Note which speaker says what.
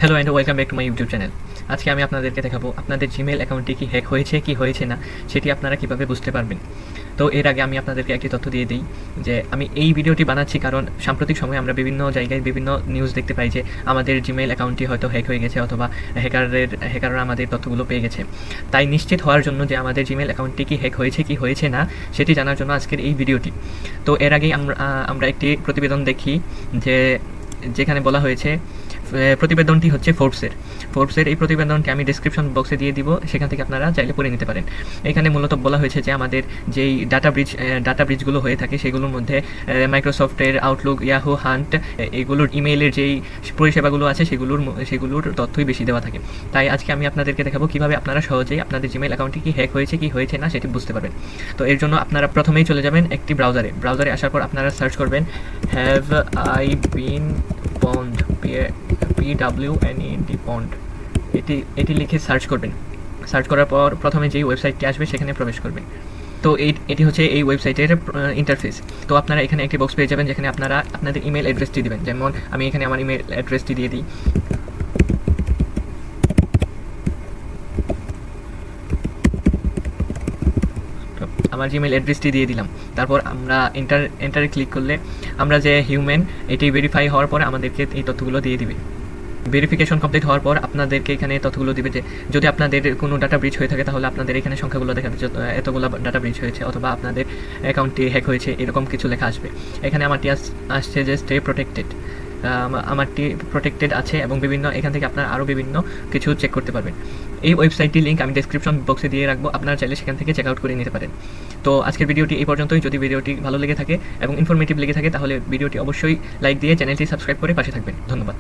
Speaker 1: Hello and welcome back to my YouTube channel. আজকে আমি আপনাদেরকে দেখাবো আপনাদের জিমেল অ্যাকাউন্টটি কি হ্যাক হয়েছে কি হয়েছে না সেটি আপনারা কীভাবে বুঝতে পারবেন। তো এর আগে আমি আপনাদেরকে একটি তথ্য দিয়ে দিই যে আমি এই ভিডিওটি বানাচ্ছি কারণ সাম্প্রতিক সময়ে আমরা বিভিন্ন জায়গায় বিভিন্ন নিউজ দেখতে পাই যে আমাদের জিমেল অ্যাকাউন্টটি হয়তো হ্যাক হয়ে গেছে অথবা হ্যাকাররা আমাদের তথ্যগুলো পেয়ে গেছে। তাই নিশ্চিত হওয়ার জন্য যে আমাদের জিমেল অ্যাকাউন্টটি কি হ্যাক হয়েছে কি হয়েছে না সেটি জানার জন্য আজকের এই ভিডিওটি। তো এর আগেই আমরা একটি প্রতিবেদন দেখি যেখানে বলা হয়েছে, প্রতিবেদনটি হচ্ছে ফোর্বসের এই প্রতিবেদনটি আমি ডিসক্রিপশন বক্সে দিয়ে দিব, সেখান থেকে আপনারা চাইলে পড়ে নিতে পারেন। এখানে মূলত বলা হয়েছে যে আমাদের যেই ডাটা ব্রিজগুলো হয়ে থাকে সেগুলোর মধ্যে মাইক্রোসফটের আউটলুক, ইয়াহু, হান্ট এগুলোর ইমেইলের যেই পরিষেবাগুলো আছে সেগুলোর তথ্যই বেশি দেওয়া থাকে। তাই আজকে আমি আপনাদেরকে দেখাবো কীভাবে আপনারা সহজেই আপনাদের জিমেইল অ্যাকাউন্টটি কি হ্যাক হয়েছে কি হয়েছে না সেটি বুঝতে পারবেন। তো এর জন্য আপনারা প্রথমেই চলে যাবেন একটি ব্রাউজারে আসার পর আপনারা সার্চ করবেন have I been pond, PWNED পন্ড, এটি লিখে সার্চ করবেন। সার্চ করার পর প্রথমে যেই ওয়েবসাইটটি আসবে সেখানে প্রবেশ করবেন। তো এটি হচ্ছে এই ওয়েবসাইটের ইন্টারফেস। তো আপনারা এখানে একটি বক্স পেয়ে যাবেন যেখানে আপনারা আপনাদের ইমেল অ্যাড্রেসটি দেবেন। যেমন আমি এখানে আমার ইমেল অ্যাড্রেসটি দিয়ে দিই। আমার জিমেল অ্যাড্রেসটি দিয়ে দিলাম। তারপর আমরা এন্টারে ক্লিক করলে আমরা যে হিউম্যান এটি ভেরিফাই হওয়ার পরে আমাদেরকে এই তথ্যগুলো দিয়ে দিবে। ভেরিফিকেশন কমপ্লিট হওয়ার পর আপনাদেরকে এখানে তথ্যগুলো দিবে যে যদি আপনাদের কোনো ডাটা ব্রিচ হয়ে থাকে তাহলে আপনাদের এখানে সংখ্যাগুলো দেখা যাচ্ছে এতগুলো ডাটা ব্রিচ হয়েছে অথবা আপনাদের অ্যাকাউন্টটি হ্যাক হয়েছে, এরকম কিছু লেখা আসবে। এখানে আমারটি আসছে যে স্টে প্রোটেক্টেড, আমারটি প্রোটেক্টেড আছে এবং এখান থেকে আপনারা আরও বিভিন্ন কিছু চেক করতে পারবেন। এই ওয়েবসাইটটির লিঙ্ক আমি ডেসক্রিপশন বক্সে দিয়ে রাখবো, আপনারা চাইলে সেখান থেকে চেক আউট করে নিতে পারেন। তো আজকের ভিডিওটি এই পর্যন্তই। যদি ভিডিওটি ভালো লেগে থাকে এবং ইনফরমেটিভ লেগে থাকে তাহলে ভিডিওটি অবশ্যই লাইক দিয়ে চ্যানেলটি সাবস্ক্রাইব করে পাশে থাকবেন। ধন্যবাদ।